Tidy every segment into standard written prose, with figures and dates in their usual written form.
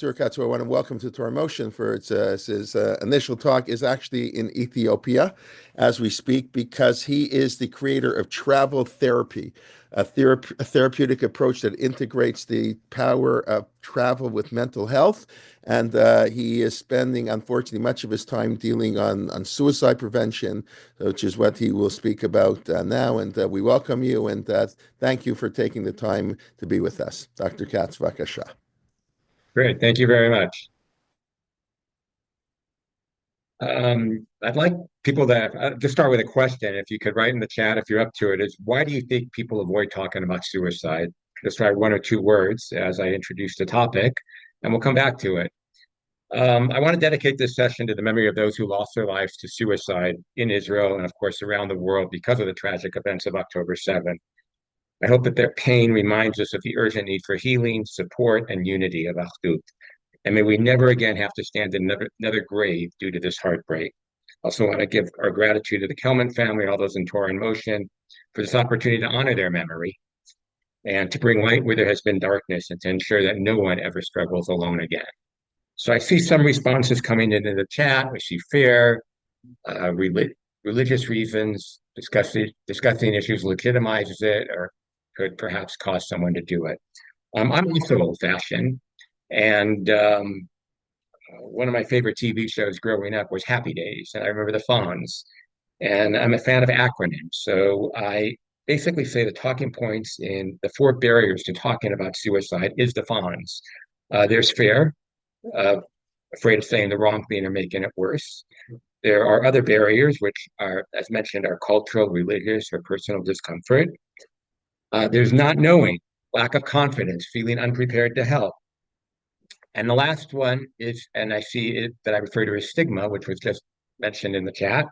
Stuart Katz, who I want to welcome to Torah Motion for his initial talk, is actually in Ethiopia as we speak because he is the creator of travel therapy, a therapeutic approach that integrates the power of travel with mental health. And he is spending, unfortunately, much of his time dealing on suicide prevention, which is what he will speak about now. And we welcome you and thank you for taking the time to be with us. Dr. Katz, Vakasha. Great, thank you very much. I'd like people that just start with a question. If you could write in the chat, if you're up to it, is why do you think people avoid talking about suicide? Just write one or two words as I introduce the topic, and we'll come back to it. I want to dedicate this session to the memory of those who lost their lives to suicide in Israel and, of course, around the world because of the tragic events of October 7th. I hope that their pain reminds us of the urgent need for healing, support, and unity of Achdut. And may we never again have to stand in another grave due to this heartbreak. Also want to give our gratitude to the Kelman family and all those in Torah in Motion for this opportunity to honor their memory and to bring light where there has been darkness and to ensure that no one ever struggles alone again. So I see some responses coming into the chat. We see fear, religious reasons, discussing issues legitimizes it or could perhaps cause someone to do it. I'm also old-fashioned, and one of my favorite TV shows growing up was Happy Days, and I remember the Fonz. And I'm a fan of acronyms, so I basically say the talking points in the four barriers to talking about suicide is the Fonz. There's fear, afraid of saying the wrong thing or making it worse. There are other barriers, which are, as mentioned, are cultural, religious, or personal discomfort. There's not knowing, lack of confidence, feeling unprepared to help. And the last one is, and I see it that I refer to as stigma, which was just mentioned in the chat.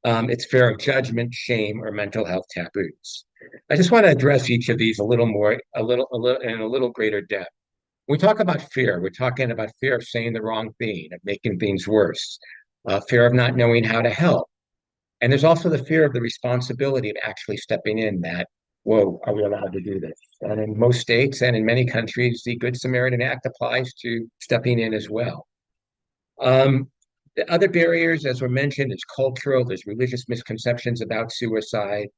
It's fear of judgment, shame, or mental health taboos. I just want to address each of these a little more, in a little greater depth. When we talk about fear, we're talking about fear of saying the wrong thing, of making things worse, fear of not knowing how to help. And there's also the fear of the responsibility of actually stepping in that, whoa, are we allowed to do this? And in most states and in many countries, the Good Samaritan Act applies to stepping in as well. The other barriers, as were mentioned, is cultural, there's religious misconceptions about suicide.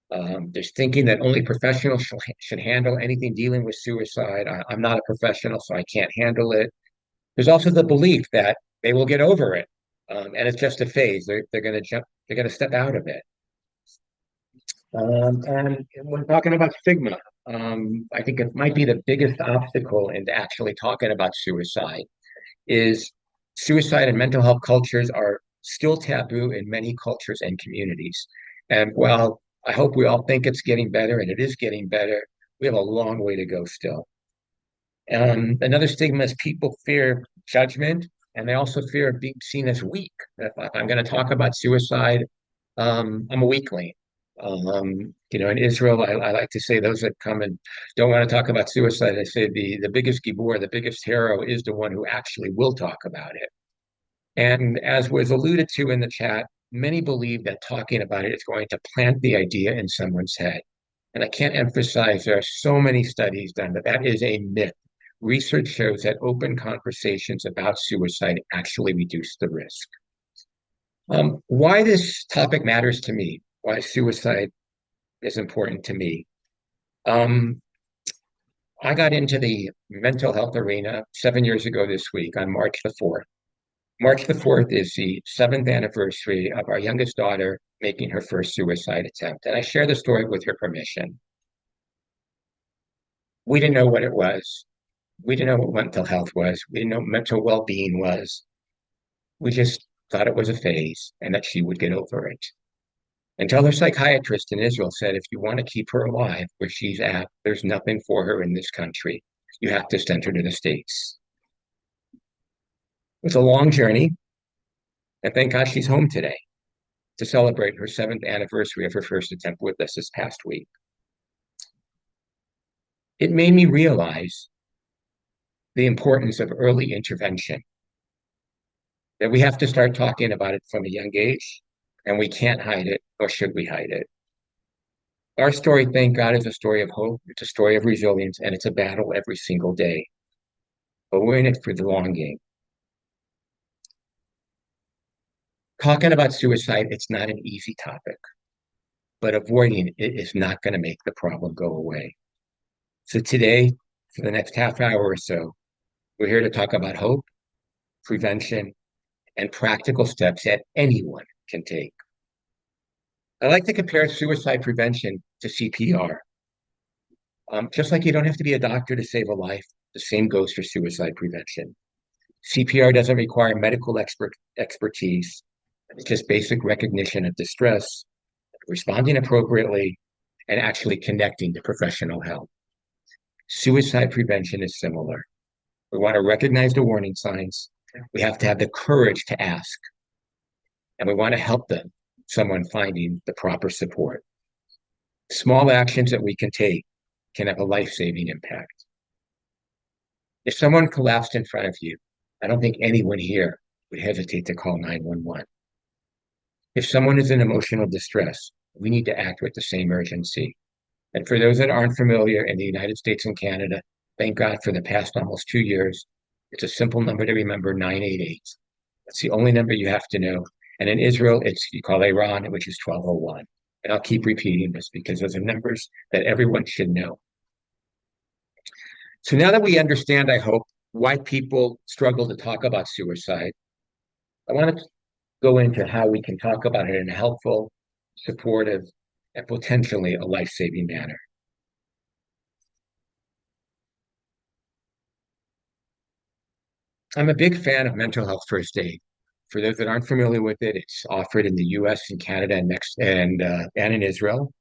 There's thinking that only professionals should handle anything dealing with suicide. I'm not a professional, so I can't handle it. There's also the belief that they will get over it, and it's just a phase. They're going to jump. They're going to step out of it. And when talking about stigma, I think it might be the biggest obstacle into actually talking about suicide. Is suicide and mental health cultures are still taboo in many cultures and communities. And while I hope we all think it's getting better, and it is getting better, we have a long way to go still. Another stigma is people fear judgment, and they also fear being seen as weak. If I'm going to talk about suicide, I'm a weakling. In Israel, I like to say those that come and don't want to talk about suicide, I say the biggest gibor, the biggest hero is the one who actually will talk about it. And as was alluded to in the chat, many believe that talking about it is going to plant the idea in someone's head. And I can't emphasize there are so many studies done that is a myth. Research shows that open conversations about suicide actually reduce the risk. Why this topic matters to me, why suicide is important to me. I got into the mental health arena 7 years ago this week on March the 4th. March the 4th is the 7th anniversary of our youngest daughter making her first suicide attempt. And I share the story with her permission. We didn't know what it was. We didn't know what mental health was. We didn't know what mental well-being was. We just thought it was a phase and that she would get over it. Until her psychiatrist in Israel said, if you want to keep her alive where she's at, there's nothing for her in this country. You have to send her to the States. It's a long journey, and thank God she's home today to celebrate her 7th anniversary of her first attempt with us this past week. It made me realize the importance of early intervention, that we have to start talking about it from a young age, and we can't hide it, nor should we hide it. Our story, thank God, is a story of hope. It's a story of resilience, and it's a battle every single day. but we're in it for the long game. Talking about suicide, it's not an easy topic, but avoiding it is not going to make the problem go away. So today, for the next half hour or so, we're here to talk about hope, prevention, and practical steps that anyone can take. I like to compare suicide prevention to CPR. Just like you don't have to be a doctor to save a life, the same goes for suicide prevention. CPR doesn't require medical expertise. It's just basic recognition of distress, responding appropriately, and actually connecting to professional help. Suicide prevention is similar. We want to recognize the warning signs. We have to have the courage to ask, and we want to help someone finding the proper support. Small actions that we can take can have a life-saving impact. If someone collapsed in front of you, I don't think anyone here would hesitate to call 911. If someone is in emotional distress, we need to act with the same urgency. And for those that aren't familiar, in the United States and Canada, thank God for the past almost 2 years, it's a simple number to remember, 988. That's the only number you have to know. And in Israel, you call Iran, which is 1201. And I'll keep repeating this because those are numbers that everyone should know. So now that we understand, I hope, why people struggle to talk about suicide, I want to go into how we can talk about it in a helpful, supportive, and potentially a life-saving manner. I'm a big fan of mental health first aid. For those that aren't familiar with it, it's offered in the U.S. and Canada and in Israel.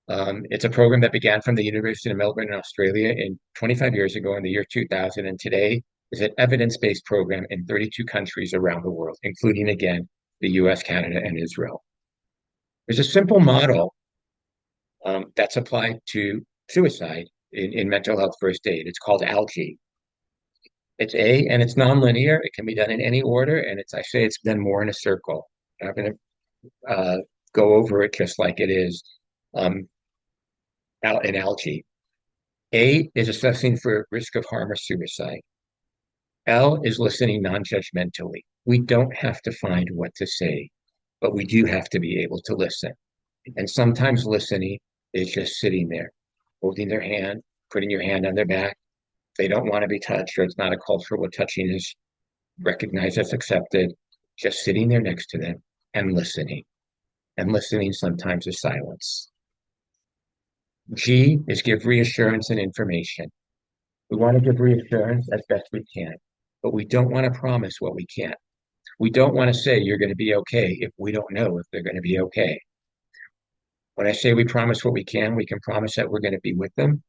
It's a program that began from the University of Melbourne in Australia 25 years ago in the year 2000, and today is an evidence-based program in 32 countries around the world, including, again, the US, Canada, and Israel. There's a simple model that's applied to suicide in mental health first aid. It's called ALGEE. It's and it's nonlinear. It can be done in any order, and I say it's done more in a circle. I'm going to go over it just like it is. In ALGEE. A is assessing for risk of harm or suicide. L is listening non-judgmentally. We don't have to find what to say, but we do have to be able to listen. And sometimes listening is just sitting there, holding their hand, putting your hand on their back. They don't want to be touched, or it's not a culture where touching is recognized as accepted. Just sitting there next to them and listening. And listening sometimes is silence. G is give reassurance and information. We want to give reassurance as best we can, but we don't want to promise what we can't. We don't want to say you're going to be okay if we don't know if they're going to be okay. When I say we promise what we can promise that we're going to be with them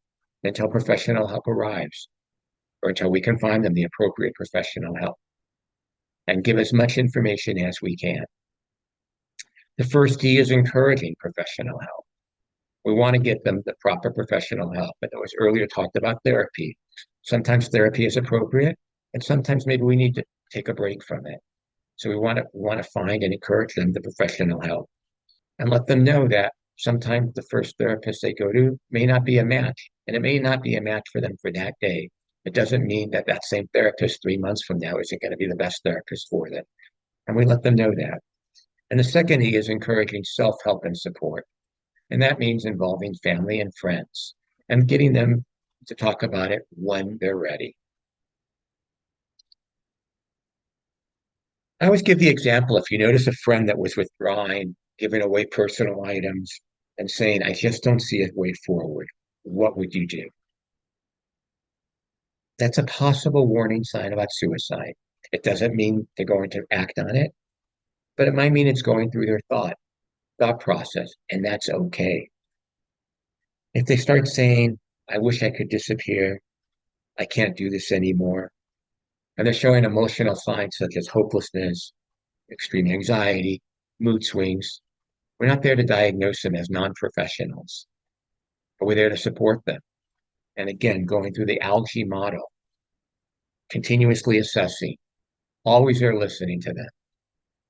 until professional help arrives, or until we can find them the appropriate professional help, and give as much information as we can. The first D is encouraging professional help. We want to get them the proper professional help. But I was earlier talked about therapy. Sometimes therapy is appropriate, and sometimes maybe we need to take a break from it. So we want to find and encourage them the professional help, and let them know that sometimes the first therapist they go to may not be a match, and it may not be a match for them for that day. It doesn't mean that that same therapist 3 months from now isn't going to be the best therapist for them. And we let them know that. And the second E is encouraging self-help and support. And that means involving family and friends and getting them to talk about it when they're ready. I always give the example, if you notice a friend that was withdrawing, giving away personal items, and saying, I just don't see a way forward, what would you do? That's a possible warning sign about suicide. It doesn't mean they're going to act on it, but it might mean it's going through their thought process, and that's okay. If they start saying, I wish I could disappear, I can't do this anymore, and they're showing emotional signs such as hopelessness, extreme anxiety, mood swings, we're not there to diagnose them as non-professionals, but we're there to support them. And again, going through the ALGEE model, continuously assessing, always there listening to them,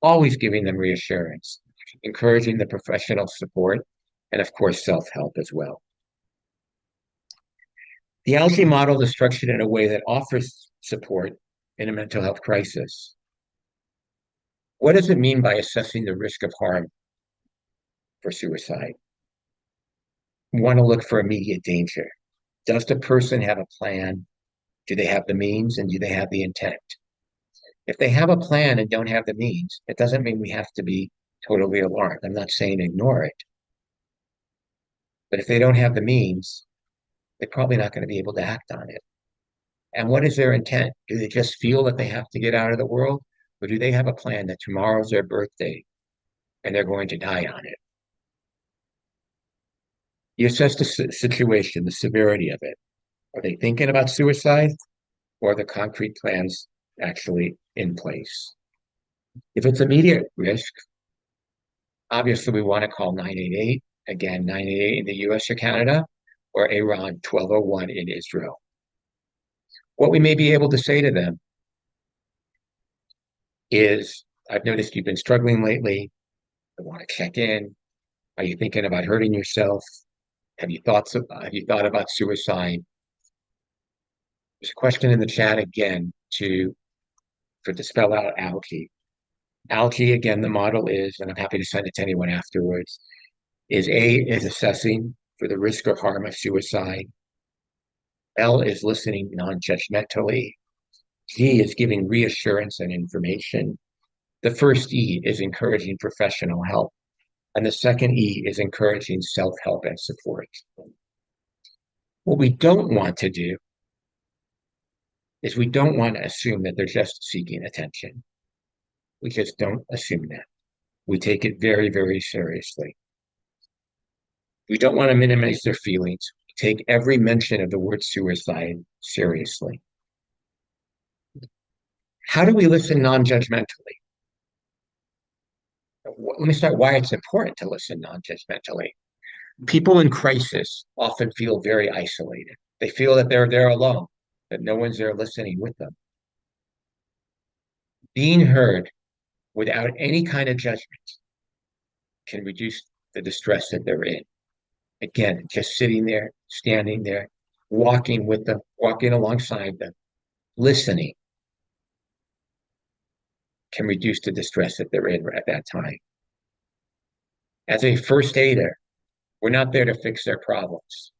always giving them reassurance, encouraging the professional support, and of course, self-help as well. The ALGEE model is structured in a way that offers support in a mental health crisis. What does it mean by assessing the risk of harm for suicide? We want to look for immediate danger. Does the person have a plan? Do they have the means and do they have the intent? If they have a plan and don't have the means, it doesn't mean we have to be totally alarmed. I'm not saying ignore it, but if they don't have the means, they're probably not going to be able to act on it. And what is their intent? Do they just feel that they have to get out of the world? Or do they have a plan that tomorrow's their birthday and they're going to die on it? You assess the situation, the severity of it. Are they thinking about suicide or are the concrete plans actually in place? If it's immediate risk, obviously we want to call 988, again, 988 in the US or Canada, or Iran 1201 in Israel. What we may be able to say to them is, I've noticed you've been struggling lately. I want to check in. Are you thinking about hurting yourself? Have you thought about suicide? There's a question in the chat again to spell out ALGAE. ALGAE, again, the model is, and I'm happy to send it to anyone afterwards, is A is assessing for the risk or harm of suicide. L is listening non-judgmentally. G is giving reassurance and information. The first E is encouraging professional help. And the second E is encouraging self-help and support. What we don't want to do is we don't want to assume that they're just seeking attention. We just don't assume that. We take it very, very seriously. We don't want to minimize their feelings. We take every mention of the word suicide seriously. How do we listen non-judgmentally? Let me start why it's important to listen non-judgmentally. People in crisis often feel very isolated. They feel that they're there alone, that no one's there listening with them. Being heard without any kind of judgment can reduce the distress that they're in. Again, just sitting there, standing there, walking with them, walking alongside them, listening can reduce the distress that they're in at that time. As a first aider, we're not there to fix their problems,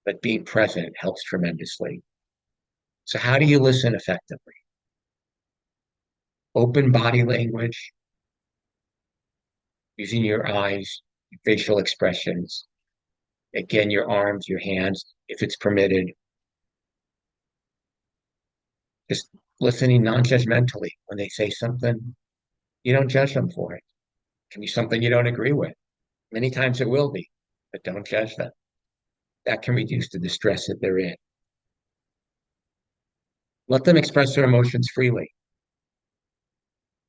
but being present helps tremendously. So how do you listen effectively? Open body language, using your eyes, facial expressions, again, your arms, your hands, if it's permitted. Just listening non-judgmentally. When they say something, you don't judge them for it. It can be something you don't agree with. Many times it will be, but don't judge them. That can reduce the distress that they're in. Let them express their emotions freely.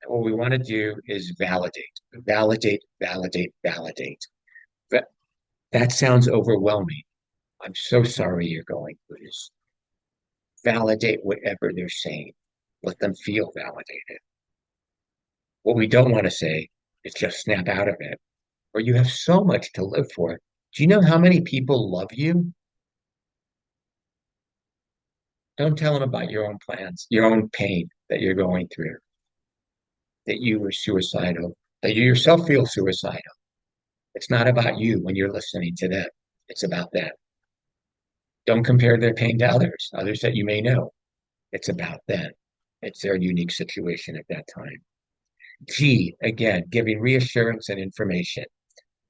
And what we want to do is validate, validate, validate, validate. That sounds overwhelming. I'm so sorry you're going through this. Validate whatever they're saying. Let them feel validated. What we don't want to say is just snap out of it, or you have so much to live for. Do you know how many people love you? Don't tell them about your own plans, your own pain that you're going through, that you were suicidal, that you yourself feel suicidal. It's not about you when you're listening to them. It's about them. Don't compare their pain to others that you may know. It's about them. It's their unique situation at that time. G, again, giving reassurance and information.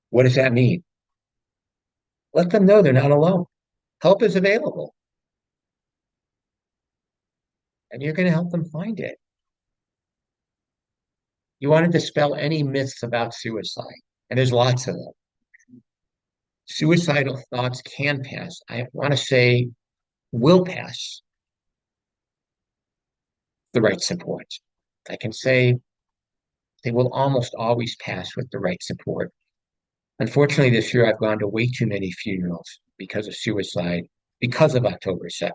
What does that mean? Let them know they're not alone. Help is available. And you're going to help them find it. You want to dispel any myths about suicide, and there's lots of them. Suicidal thoughts can pass. I want to say will pass the right support. I can say they will almost always pass with the right support. Unfortunately, this year I've gone to way too many funerals because of suicide, because of October 7th.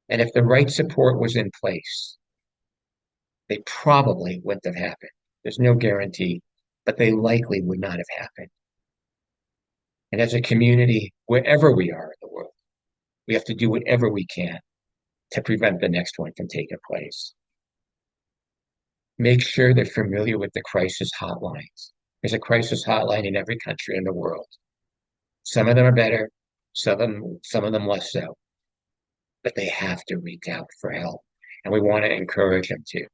And if the right support was in place, they probably wouldn't have happened. There's no guarantee, but they likely would not have happened. And as a community, wherever we are in the world, we have to do whatever we can to prevent the next one from taking place. Make sure they're familiar with the crisis hotlines. There's a crisis hotline in every country in the world. Some of them are better, some of them less so, but they have to reach out for help, and we want to encourage them to.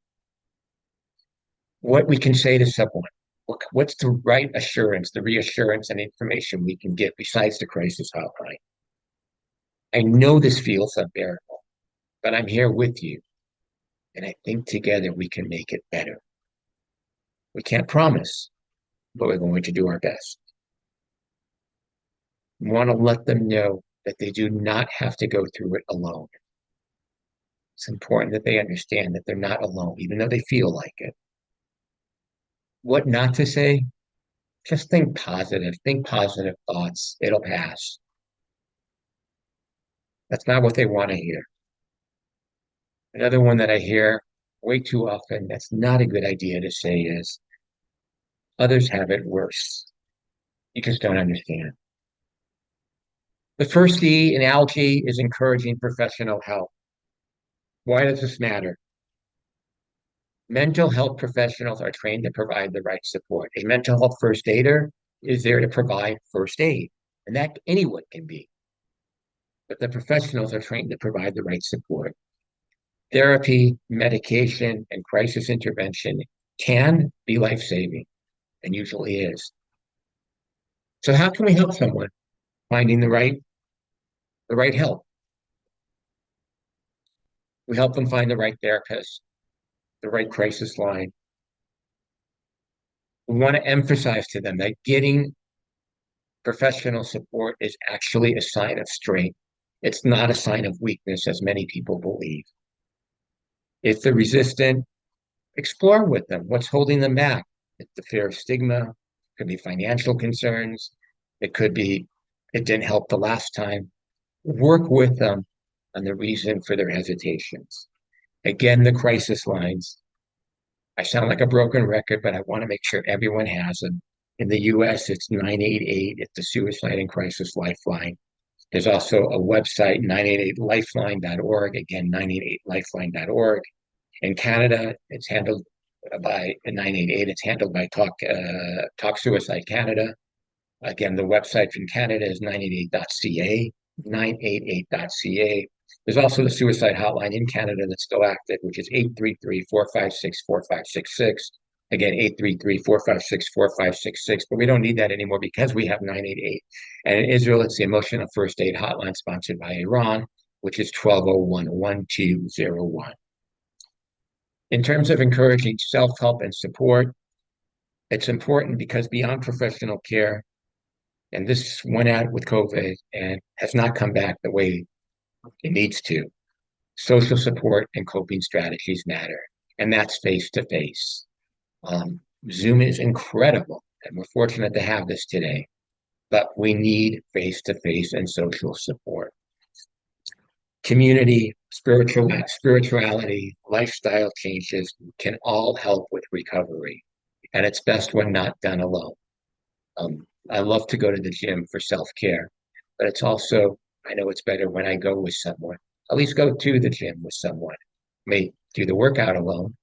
What we can say to someone, what's the right assurance, the reassurance and information we can give besides the crisis hotline? I know this feels unbearable, but I'm here with you, and I think together we can make it better. We can't promise, but we're going to do our best. We want to let them know that they do not have to go through it alone. It's important that they understand that they're not alone, even though they feel like it. What not to say? Just think positive thoughts. It'll pass. That's not what they want to hear. Another one that I hear way too often, that's not a good idea to say is, others have it worse. You just don't understand. The first E in ALGAE is encouraging professional help. Why does this matter? Mental health professionals are trained to provide the right support. A mental health first aider is there to provide first aid, and that anyone can be. But the professionals are trained to provide the right support. Therapy, medication, and crisis intervention can be life-saving, and usually is. So how can we help someone finding the right help? We help them find the right therapist, the right crisis line. We want to emphasize to them that getting professional support is actually a sign of strength. It's not a sign of weakness, as many people believe. If they're resistant, explore with them what's holding them back. It's the fear of stigma, it could be financial concerns, it could be it didn't help the last time. Work with them on the reason for their hesitations. Again, the crisis lines. I sound like a broken record, but I want to make sure everyone has them. In the US, it's 988, it's the Suicide and Crisis Lifeline. There's also a website, 988lifeline.org, again, 988lifeline.org. In Canada, it's handled by 988, it's handled by Talk Suicide Canada. Again, the website from Canada is 988.ca, 988.ca. There's also the suicide hotline in Canada that's still active, which is 833-456-4566. Again, 833-456-4566, but we don't need that anymore because we have 988. And in Israel, it's the Emotional First Aid Hotline sponsored by Iran, which is 1201-1201. In terms of encouraging self-help and support, it's important because beyond professional care, and this went out with COVID and has not come back the way it needs to, social support and coping strategies matter, and that's face-to-face. Zoom is incredible, and we're fortunate to have this today, but we need face-to-face and social support. Community, spirituality, lifestyle changes can all help with recovery, and it's best when not done alone. I love to go to the gym for self-care, but it's also, I know it's better when I go with someone. At least go to the gym with someone. May do the workout alone,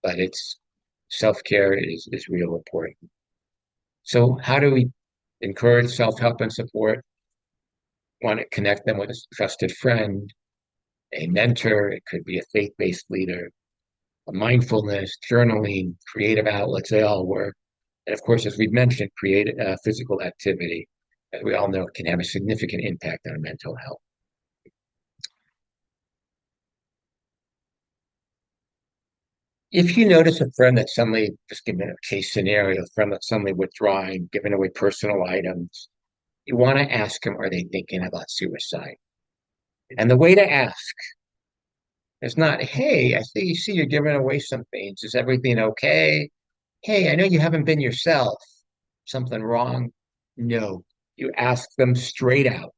but it's self-care is real important. So how do we encourage self-help and support? Want to connect them with a trusted friend, a mentor, it could be a faith-based leader, a mindfulness, journaling, creative outlets, they all work. And of course, as we've mentioned, physical activity, as we all know, can have a significant impact on mental health. If you notice a friend that's suddenly, just given a case scenario, a friend that's suddenly withdrawing, giving away personal items, you want to ask them, are they thinking about suicide? And the way to ask is not, hey, I see you're giving away some things. Is everything okay? Hey, I know you haven't been yourself. Something wrong? No. You ask them straight out.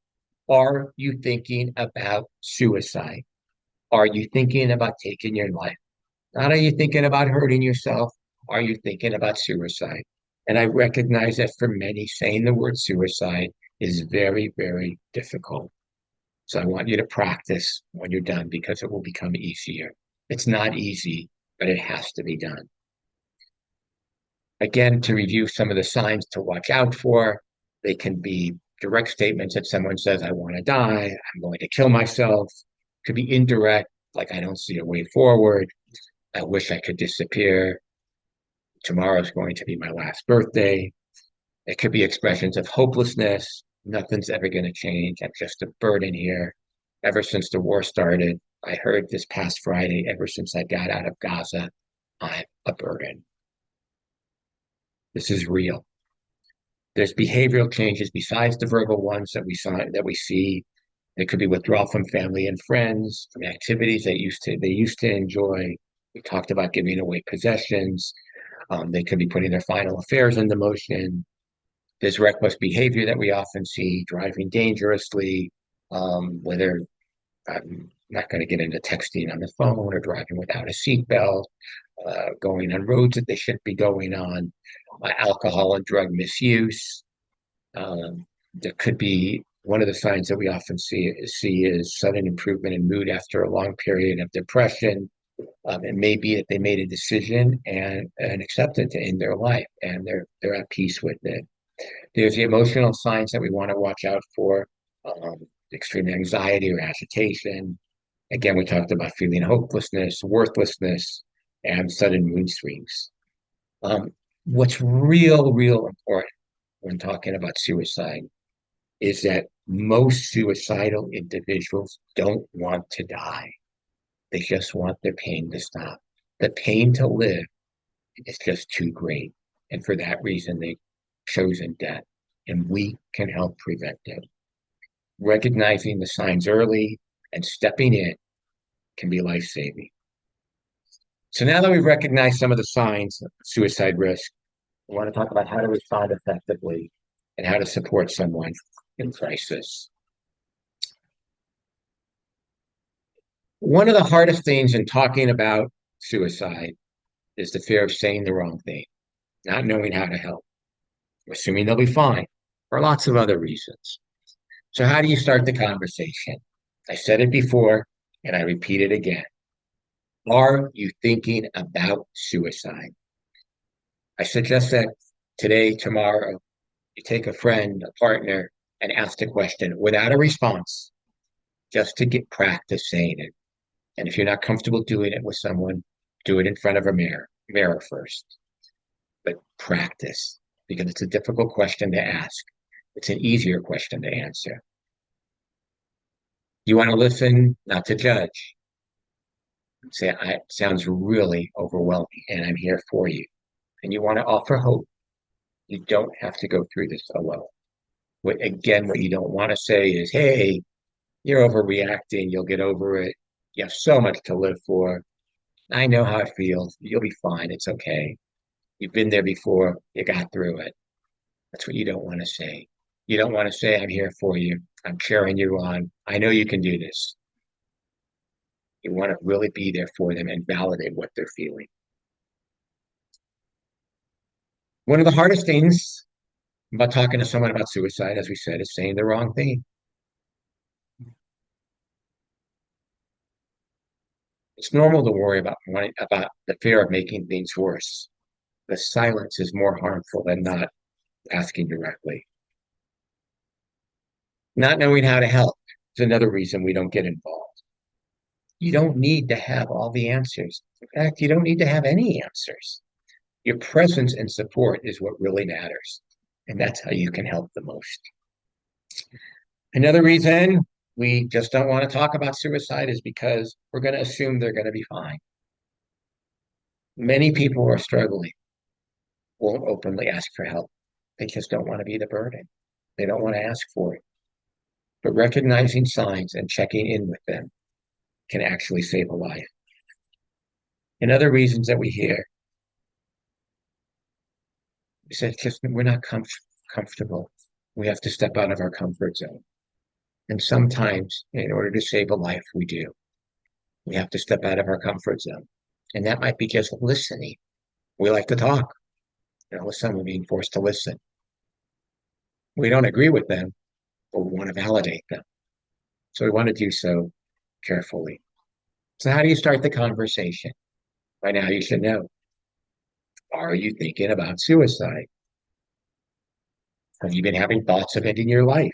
Are you thinking about suicide? Are you thinking about taking your life? Not are you thinking about hurting yourself? Are you thinking about suicide? And I recognize that for many, saying the word suicide is very, very difficult. So I want you to practice when you're done because it will become easier. It's not easy, but it has to be done. Again, to review some of the signs to watch out for, they can be direct statements that someone says, I want to die, I'm going to kill myself. Could be indirect, like I don't see a way forward, I wish I could disappear, tomorrow's going to be my last birthday. It could be expressions of hopelessness, nothing's ever going to change, I'm just a burden here. Ever since the war started, I heard this past Friday, ever since I got out of Gaza, I'm a burden. This is real. There's behavioral changes besides the verbal ones that we see. It could be withdrawal from family and friends, from activities they used to enjoy. We talked about giving away possessions. They could be putting their final affairs into motion. There's reckless behavior that we often see, driving dangerously, whether I'm not going to get into texting on the phone or driving without a seatbelt, going on roads that they shouldn't be going on, alcohol and drug misuse. There could be one of the signs that we often see is sudden improvement in mood after a long period of depression. It may be that they made a decision and accepted to end their life, and they're at peace with it. There's the emotional signs that we want to watch out for, extreme anxiety or agitation. Again, we talked about feeling hopelessness, worthlessness, and sudden mood swings. What's real important when talking about suicide is that most suicidal individuals don't want to die. They just want their pain to stop. The pain to live is just too great. And for that reason, they've chosen death. And we can help prevent it. Recognizing the signs early and stepping in can be life-saving. So now that we've recognized some of the signs of suicide risk, we want to talk about how to respond effectively and how to support someone in crisis. One of the hardest things in talking about suicide is the fear of saying the wrong thing, not knowing how to help, assuming they'll be fine, for lots of other reasons. So how do you start the conversation? I said it before, and I repeat it again. Are you thinking about suicide? I suggest that today, tomorrow, you take a friend, a partner, and ask the question without a response, just to get practice saying it. And if you're not comfortable doing it with someone, do it in front of a mirror first. But practice, because it's a difficult question to ask. It's an easier question to answer. You want to listen, not to judge. Say, it sounds really overwhelming, and I'm here for you. And you want to offer hope. You don't have to go through this alone. What you don't want to say is, hey, you're overreacting, you'll get over it. You have so much to live for. I know how it feels. You'll be fine. It's okay. You've been there before. You got through it. That's what you don't want to say. You don't want to say, I'm here for you. I'm cheering you on. I know you can do this. You want to really be there for them and validate what they're feeling. One of the hardest things about talking to someone about suicide, as we said, is saying the wrong thing. It's normal to worry about the fear of making things worse. The silence is more harmful than not asking directly. Not knowing how to help is another reason we don't get involved. You don't need to have all the answers. In fact, you don't need to have any answers. Your presence and support is what really matters. And that's how you can help the most. Another reason we just don't want to talk about suicide is because we're going to assume they're going to be fine. Many people who are struggling won't openly ask for help. They just don't want to be the burden. They don't want to ask for it. But recognizing signs and checking in with them can actually save a life. And other reasons that we hear is that just we're not comfortable. We have to step out of our comfort zone. And sometimes, in order to save a life, we do. We have to step out of our comfort zone. And that might be just listening. We like to talk. With someone being forced to listen. We don't agree with them, but we want to validate them. So we want to do so carefully. So how do you start the conversation? By now you should know. Are you thinking about suicide? Have you been having thoughts of ending your life?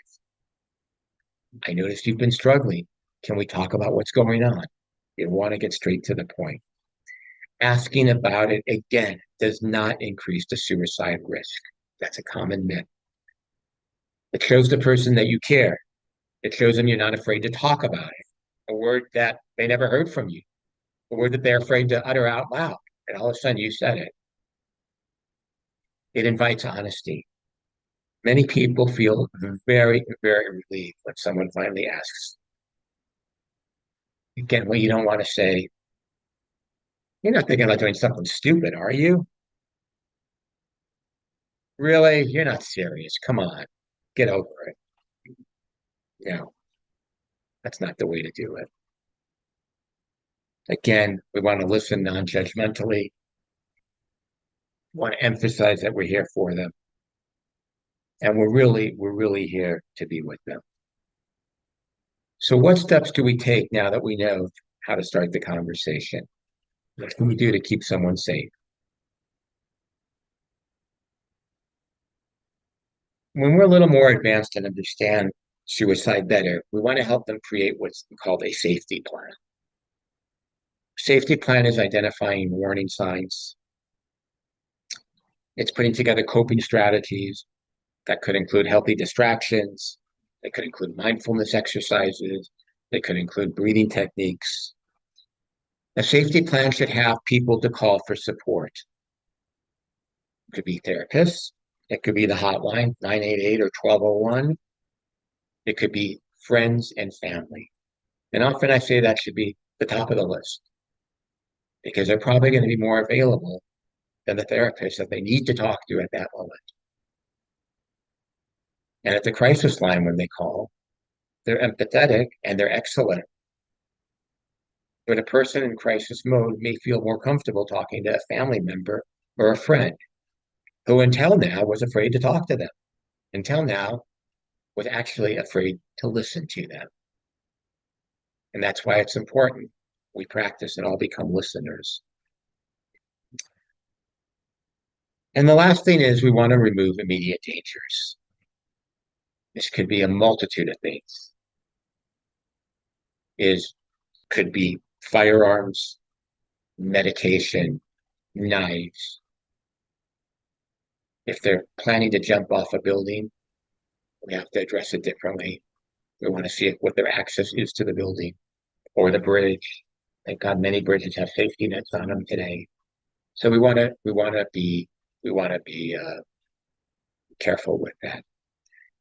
I noticed you've been struggling. Can we talk about what's going on? You want to get straight to the point. Asking about it again does not increase the suicide risk. That's a common myth. It shows the person that you care. It shows them you're not afraid to talk about it. A word that they never heard from you, a word that they're afraid to utter out loud. And all of a sudden you said it. It invites honesty. Many people feel very, very relieved when someone finally asks. Again, what you don't want to say, you're not thinking about doing something stupid, are you? Really? You're not serious. Come on, get over it. No, that's not the way to do it. Again, we want to listen non-judgmentally, want to emphasize that we're here for them. And we're really here to be with them. So what steps do we take now that we know how to start the conversation? What can we do to keep someone safe? When we're a little more advanced and understand suicide better, we want to help them create what's called a safety plan. Safety plan is identifying warning signs. It's putting together coping strategies that could include healthy distractions. They could include mindfulness exercises. They could include breathing techniques. A safety plan should have people to call for support. It could be therapists. It could be the hotline, 988 or 1201. It could be friends and family. And often I say that should be the top of the list because they're probably going to be more available than the therapist that they need to talk to at that moment. And at the crisis line, when they call, they're empathetic and they're excellent. But a person in crisis mode may feel more comfortable talking to a family member or a friend who until now was afraid to talk to them, until now was actually afraid to listen to them. And that's why it's important we practice and all become listeners. And the last thing is we want to remove immediate dangers. This could be a multitude of things. Is could be firearms, medication, knives. If they're planning to jump off a building, we have to address it differently. We want to see what their access is to the building or the bridge. Thank God many bridges have safety nets on them today. So we want to be careful with that.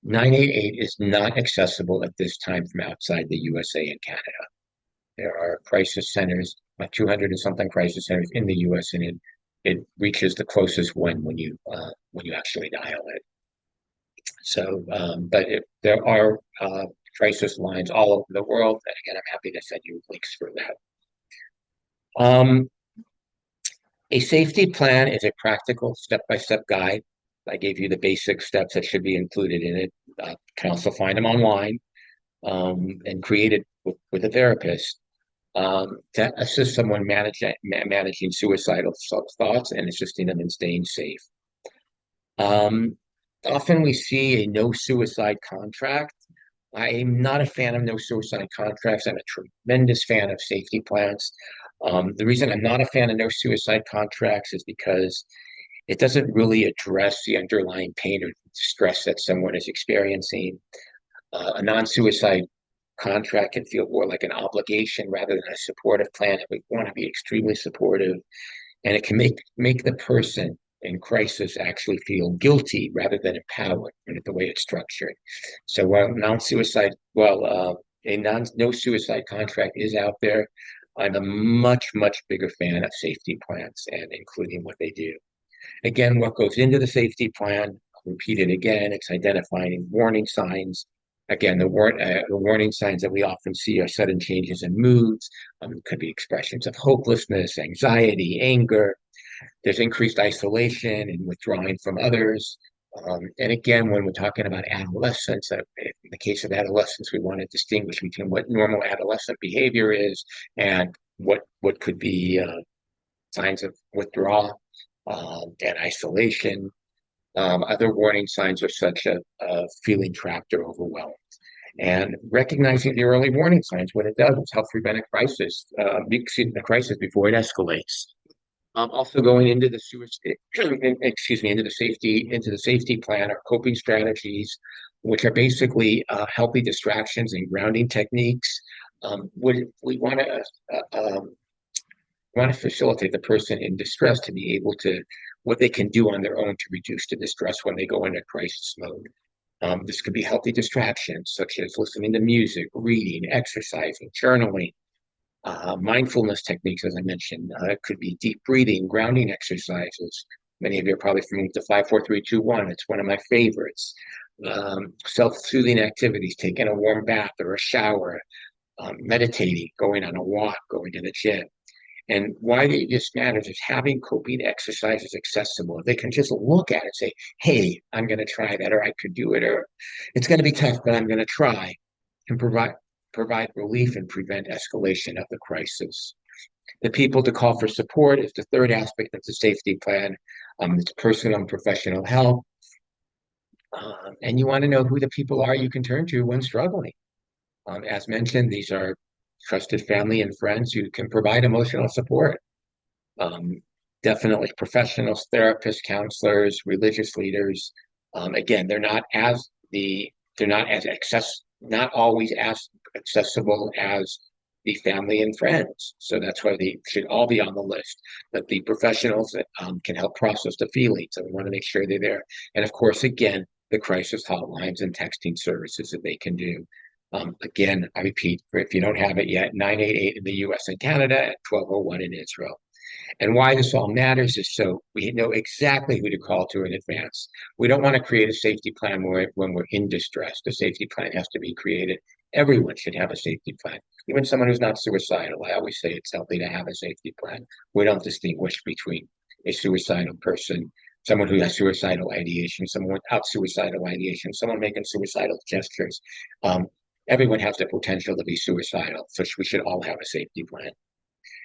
988 is not accessible at this time from outside the USA and Canada. There are crisis centers, like 200 and something crisis centers in the US, and it reaches the closest one when you actually dial it. So, there are crisis lines all over the world, and again, I'm happy to send you links for that. A safety plan is a practical step-by-step guide. I gave you the basic steps that should be included in it. You can also find them online and created with a therapist to assist someone managing suicidal thoughts and assisting them in staying safe. Often we see a no suicide contract. I'm not a fan of no suicide contracts. I'm a tremendous fan of safety plans. The reason I'm not a fan of no suicide contracts is because it doesn't really address the underlying pain or stress that someone is experiencing. A non-suicide contract can feel more like an obligation rather than a supportive plan. We want to be extremely supportive, and it can make the person in crisis actually feel guilty rather than empowered in the way it's structured. So while a no suicide contract is out there, I'm a much bigger fan of safety plans and including what they do. Again, what goes into the safety plan, I'll repeat it again, it's identifying warning signs. Again, the warning signs that we often see are sudden changes in moods, could be expressions of hopelessness, anxiety, anger. There's increased isolation and withdrawing from others. And again, when we're talking about adolescence, in the case of adolescence, we want to distinguish between what normal adolescent behavior is and what could be signs of withdrawal and isolation. Other warning signs are such as feeling trapped or overwhelmed. And recognizing the early warning signs, what it does is help prevent a crisis, a crisis before it escalates. Also going into the into the safety plan are coping strategies, which are basically healthy distractions and grounding techniques. We want to facilitate the person in distress to be able to what they can do on their own to reduce the distress when they go into crisis mode. This could be healthy distractions such as listening to music, reading, exercising, journaling, mindfulness techniques, as I mentioned. It could be deep breathing, grounding exercises. Many of you are probably familiar with the 5 4 3 2 1. It's one of my favorites. Self-soothing activities, taking a warm bath or a shower, meditating, going on a walk, going to the gym. And why this matters is having coping exercises accessible. They can just look at it and say, hey, I'm going to try that, or I could do it, or it's going to be tough, but I'm going to try, and provide relief and prevent escalation of the crisis. The people to call for support is the third aspect of the safety plan. It's personal and professional help. And you want to know who the people are you can turn to when struggling. As mentioned, these are trusted family and friends who can provide emotional support. Um, Definitely professionals, therapists, counselors, religious leaders. Again, they're not as not always as accessible as the family and friends. So that's why they should all be on the list. But the professionals that can help process the feelings, so we want to make sure they're there. And of course, again, the crisis hotlines and texting services that they can do. Again, I repeat, if you don't have it yet, 988 in the US and Canada and 1201 in Israel. And why this all matters is so we know exactly who to call to in advance. We don't want to create a safety plan when we're in distress. The safety plan has to be created. Everyone should have a safety plan. Even someone who's not suicidal, I always say it's healthy to have a safety plan. We don't distinguish between a suicidal person, someone who has suicidal ideation, someone without suicidal ideation, someone making suicidal gestures. Everyone has the potential to be suicidal, so we should all have a safety plan.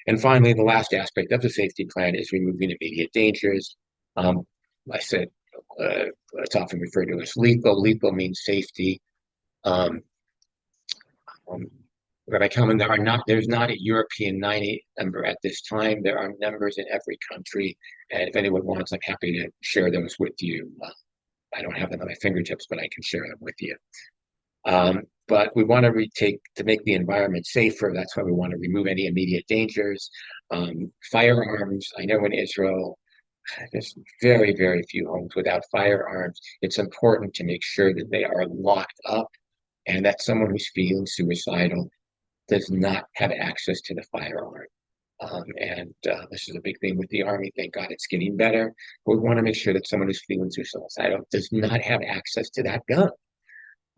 And finally, the last aspect of the safety plan is removing immediate dangers. Um, I said it's often referred to as lethal. Lethal means safety. Um, um, Rabbi Kalman, there's not a European 90 number at this time. There are numbers in every country. And if anyone wants, I'm happy to share those with you. I don't have them at my fingertips, but I can share them with you. But we want to make the environment safer. That's why we want to remove any immediate dangers. Firearms, I know in Israel, there's very, very few homes without firearms. It's important to make sure that they are locked up and that someone who's feeling suicidal does not have access to the firearm. This is a big thing with the Army. Thank God it's getting better. But we want to make sure that someone who's feeling suicidal does not have access to that gun.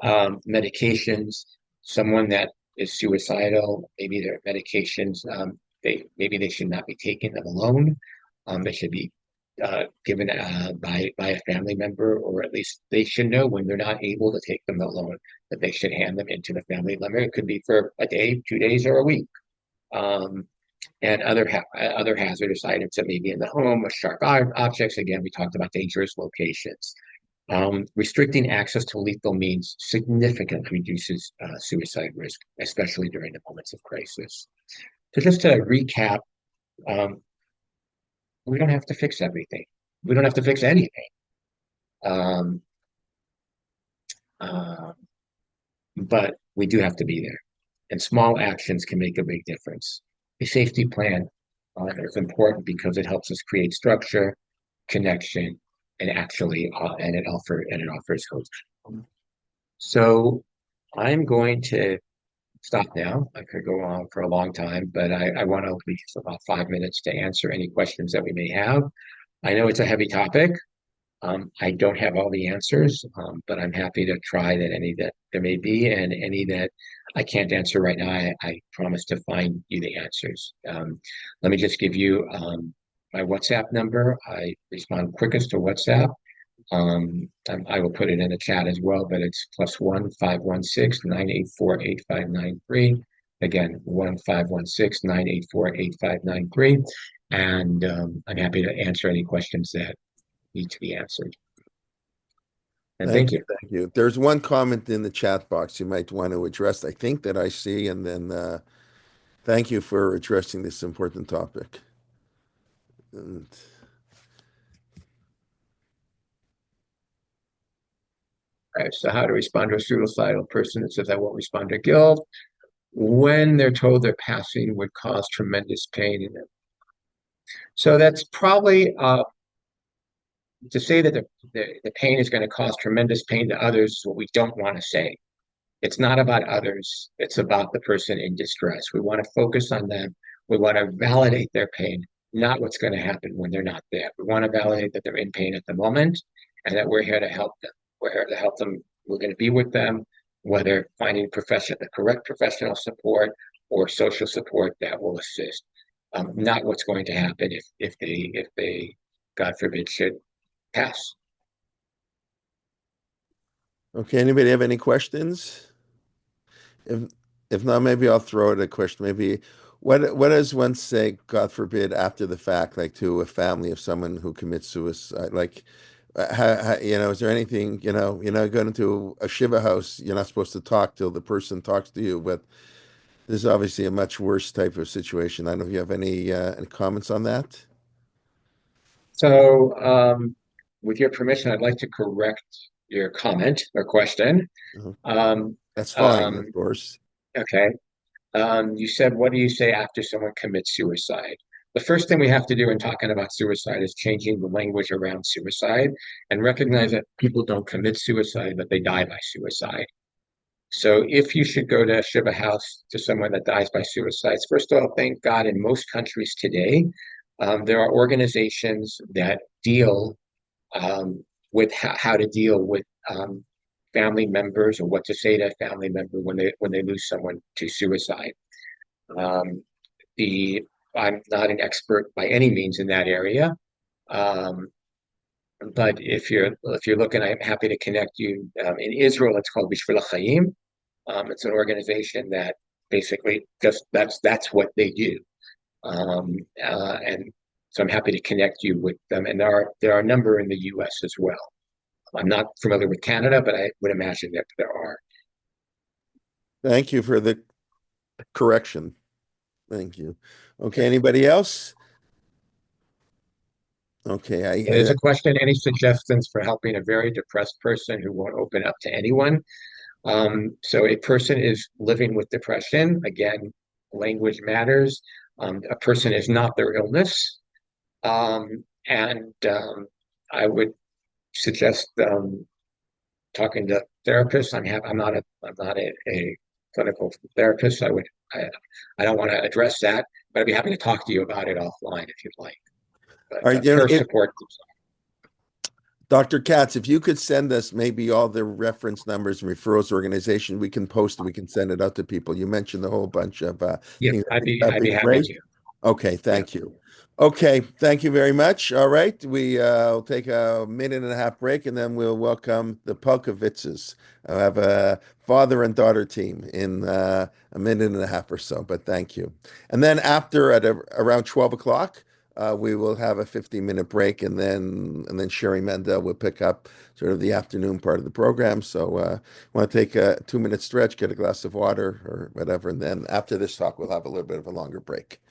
Medications, someone that is suicidal, maybe their medications, maybe they should not be taking them alone. They should be given by a family member, or at least they should know when they're not able to take them alone that they should hand them into the family member. It could be for a day, 2 days, or a week. And other hazardous items that may be in the home, or sharp objects. Again, we talked about dangerous locations. Restricting access to lethal means significantly reduces suicide risk, especially during the moments of crisis. So just to recap, we don't have to fix everything. We don't have to fix anything. Um, uh, but we do have to be there. And small actions can make a big difference. A safety plan is important because it helps us create structure, connection, and it offers hope. So I'm going to stop now. I could go on for a long time, but I want to leave about 5 minutes to answer any questions that we may have. I know it's a heavy topic. I don't have all the answers, but I'm happy to try that any that there may be, and any that I can't answer right now, I promise to find you the answers. Let me just give you my WhatsApp number. I respond quickest to WhatsApp. I will put it in the chat as well, but it's +1 516 984 8593. Again, 1 516 984 8593. And I'm happy to answer any questions that need to be answered. And Thank thank you. you. Thank you. There's one comment in the chat box you might want to address, I think, that I see, and then thank you for addressing this important topic. And All right, so how to respond to a suicidal person that says, I won't respond to guilt when they're told their passing would cause tremendous pain in them. So that's probably to say that the pain is going to cause tremendous pain to others is what we don't want to say. It's not about others, it's about the person in distress. We want to focus on them. We want to validate their pain, not what's going to happen when they're not there. We want to validate that they're in pain at the moment and that we're here to help them. We're here to help them. We're going to be with them, whether finding the correct professional support or social support that will assist. Not what's going to happen if they, God forbid, should pass. okay, anybody have any questions? If if not, maybe I'll throw it a question. Maybe what does one say, God forbid, after the fact, like to a family of someone who commits suicide? Like, is there anything, going into a Shiva house, you're not supposed to talk till the person talks to you, but this is obviously a much worse type of situation. I don't know if you have any comments on that. So, with your permission, I'd like to correct your comment or question. Mhm. Um, That's fine, um, of course. okay. You said, what do you say after someone commits suicide? The first thing we have to do in talking about suicide is changing the language around suicide and recognize that people don't commit suicide, but they die by suicide. So if you should go to a Shiva house to someone that dies by suicide, first of all, thank God in most countries today, there are organizations that deal with how to deal with family members or what to say to a family member when they lose someone to suicide. Um, the I'm not an expert by any means in that area, um, but if you're looking, I'm happy to connect you. In Israel, it's called Bishvil Chaim. It's an organization that basically just that's what they do, and so I'm happy to connect you with them. And there are a number in the U.S. as well. I'm not familiar with Canada, but I would imagine that there are. Thank you for the correction. Thank you. Okay, Yeah. anybody else? Okay, There's a question. Any suggestions for helping a very depressed person who won't open up to anyone? So a person is living with depression. Again, language matters. A person is not their illness. And I would suggest talking to therapists. I'm not a clinical therapist. I don't want to address that, but I'd be happy to talk to you about it offline if you'd like. all But right, peer support. Dr. Katz, if you could send us maybe all the reference numbers and referrals organization, we can post it, we can send it out to people. You mentioned a whole bunch of Yeah, things. I'd be That'd I'd be be happy great. to. Okay, Yeah. thank you. Okay, thank you very much. All right, will take a minute and a half break and then we'll welcome the Polkowitzes. I have a father and daughter team in a minute and a half or so, but thank you. And then after around 12 o'clock, we will have a 15-minute break and then Sherry Mendel will pick up sort of the afternoon part of the program. So want to take a 2-minute stretch, get a glass of water or whatever, and then after this talk, we'll have a little bit of a longer break.